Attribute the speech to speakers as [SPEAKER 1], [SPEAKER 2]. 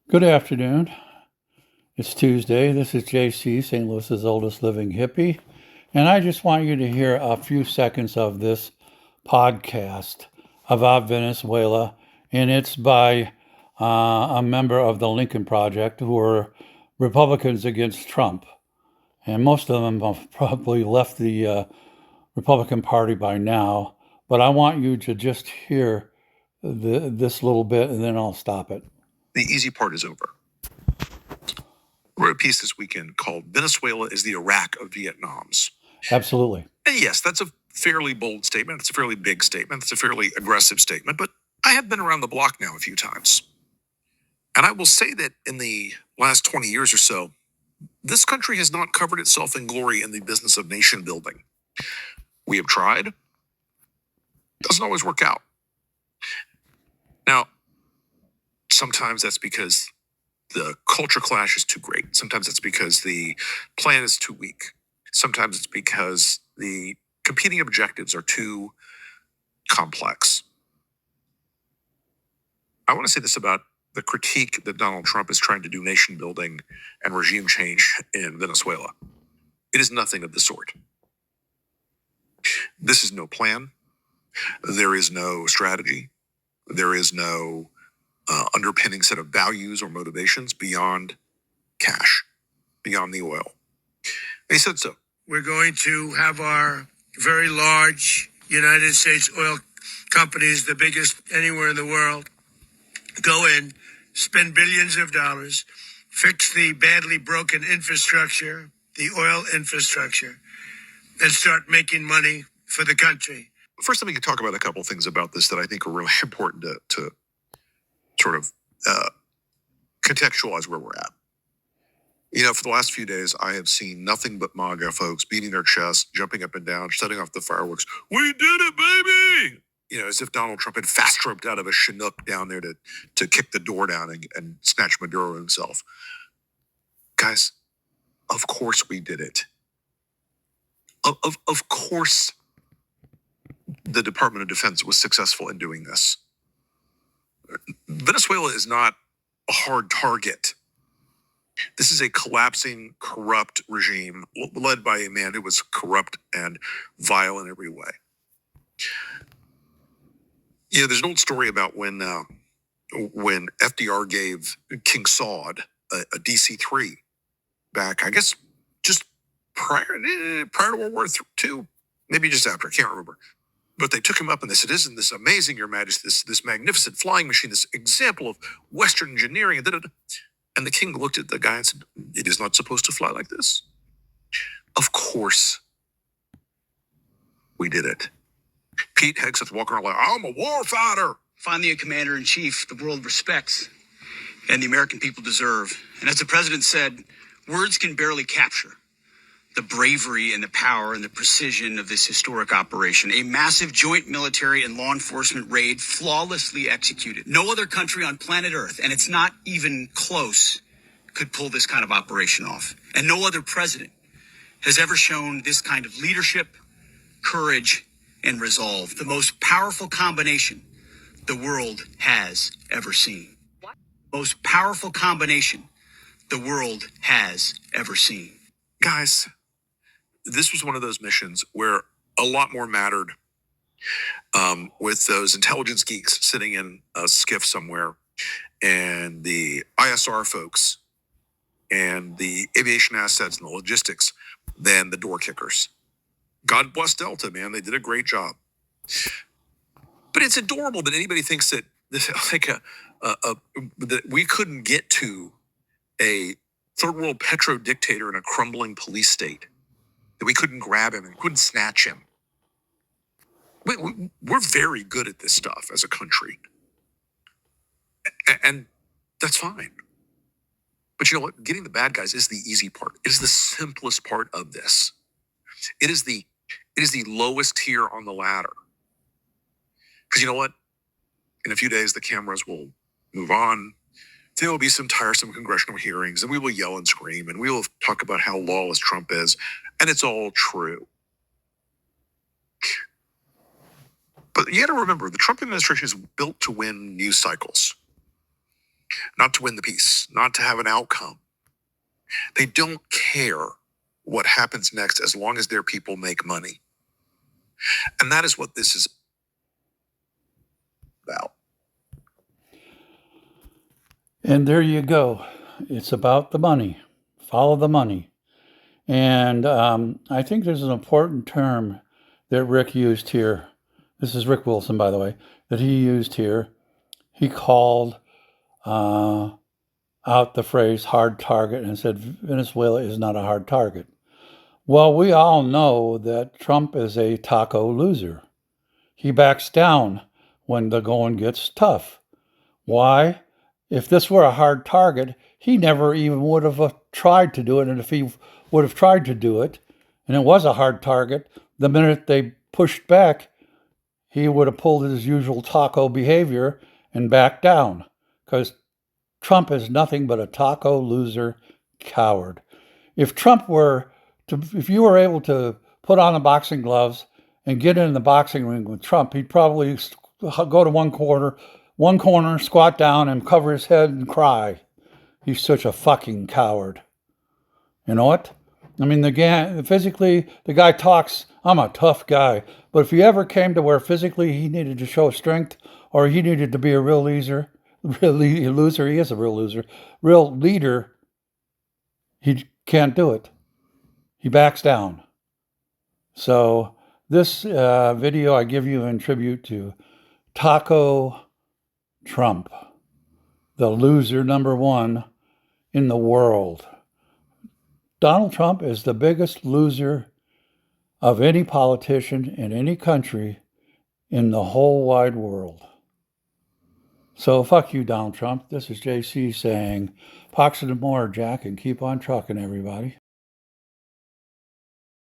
[SPEAKER 1] Good afternoon. It's Tuesday. This is JC, St. Louis's oldest living hippie. And I just want you to hear a few seconds of this podcast about Venezuela. And it's by a member of the Lincoln Project who are Republicans against Trump. And most of them have probably left the Republican Party by now. But I want you to just hear this little bit and then I'll stop it.
[SPEAKER 2] The easy part is over. I wrote a piece this weekend called Venezuela is the Iraq of Vietnam's.
[SPEAKER 1] Absolutely.
[SPEAKER 2] And yes, that's a fairly bold statement. It's a fairly big statement. It's a fairly aggressive statement, but I have been around the block now a few times. And I will say that in the last 20 years or so, this country has not covered itself in glory in the business of nation building. We have tried. Doesn't always work out. Now, sometimes that's because the culture clash is too great. Sometimes it's because the plan is too weak. Sometimes it's because the competing objectives are too complex. I want to say this about the critique that Donald Trump is trying to do nation building and regime change in Venezuela. It is nothing of the sort. This is no plan. There is no strategy. There is no underpinning set of values or motivations beyond cash, beyond the oil. And he said so.
[SPEAKER 3] We're going to have our very large United States oil companies, the biggest anywhere in the world, go in, spend billions of dollars, fix the badly broken infrastructure, the oil infrastructure, and start making money for the country.
[SPEAKER 2] First, let me talk about a couple things about this that I think are really important to sort of contextualize where we're at. You know, for the last few days, I have seen nothing but MAGA folks beating their chests, jumping up and down, setting off the fireworks. We did it, baby! You know, as if Donald Trump had fast-roped out of a Chinook down there to kick the door down and snatch Maduro himself. Guys, of course we did it. Of course the Department of Defense was successful in doing this. Venezuela is not a hard target. This is a collapsing, corrupt regime led by a man who was corrupt and vile in every way. You know, there's an old story about when FDR gave King Saud a DC-3 back, I guess, just prior to World War II, maybe just after, I can't remember. But they took him up and they said, "Isn't this amazing, Your Majesty, this magnificent flying machine, this example of Western engineering?" And the king looked at the guy and said, "It is not supposed to fly like this." Of course, we did it. Pete Hegseth walking around like, "I'm a war fighter."
[SPEAKER 4] Finally, a commander-in-chief the world respects and the American people deserve. And as the president said, words can barely capture the bravery and the power and the precision of this historic operation. A massive joint military and law enforcement raid flawlessly executed. No other country on planet Earth, and it's not even close, could pull this kind of operation off. And no other president has ever shown this kind of leadership, courage, and resolve. The most powerful combination the world has ever seen. Most powerful combination the world has ever seen.
[SPEAKER 2] Guys, this was one of those missions where a lot more mattered with those intelligence geeks sitting in a skiff somewhere and the ISR folks and the aviation assets and the logistics than the door kickers. God bless Delta, man. They did a great job. But it's adorable that anybody thinks that this, that we couldn't get to a third world petro dictator in a crumbling police state. That we couldn't grab him and couldn't snatch him. We're very good at this stuff as a country. And that's fine. But you know what? Getting the bad guys is the easy part. It is the simplest part of this. It is the lowest tier on the ladder. Because you know what? In a few days, the cameras will move on. There will be some tiresome congressional hearings, and we will yell and scream, and we will talk about how lawless Trump is, and it's all true. But you got to remember, the Trump administration is built to win news cycles. not to win the peace, not to have an outcome. They don't care what happens next as long as their people make money. And that is what this is about.
[SPEAKER 1] And there you go. It's about the money. Follow the money. And I think there's an important term that Rick used here. This is Rick Wilson, by the way, that he used here. He called out the phrase hard target and said Venezuela is not a hard target. Well, we all know that Trump is a taco loser. He backs down when the going gets tough. Why? If this were a hard target, he never even would have tried to do it. And if he would have tried to do it, and it was a hard target, the minute they pushed back, he would have pulled his usual taco behavior and backed down. Because Trump is nothing but a taco loser coward. If you were able to put on the boxing gloves and get in the boxing ring with Trump, he'd probably go to one corner, squat down and cover his head and cry. He's such a fucking coward. You know what? I mean, the guy talks, I'm a tough guy. But if he ever came to where physically he needed to show strength or he needed to be a real loser, he is a real loser, real leader, he can't do it. He backs down. So this video I give you in tribute to Taco Trump, the loser number one in the world. Donald Trump is the biggest loser of any politician in any country in the whole wide world. So fuck you, Donald Trump. This is JC saying, pox and more, Jack, and keep on trucking, everybody.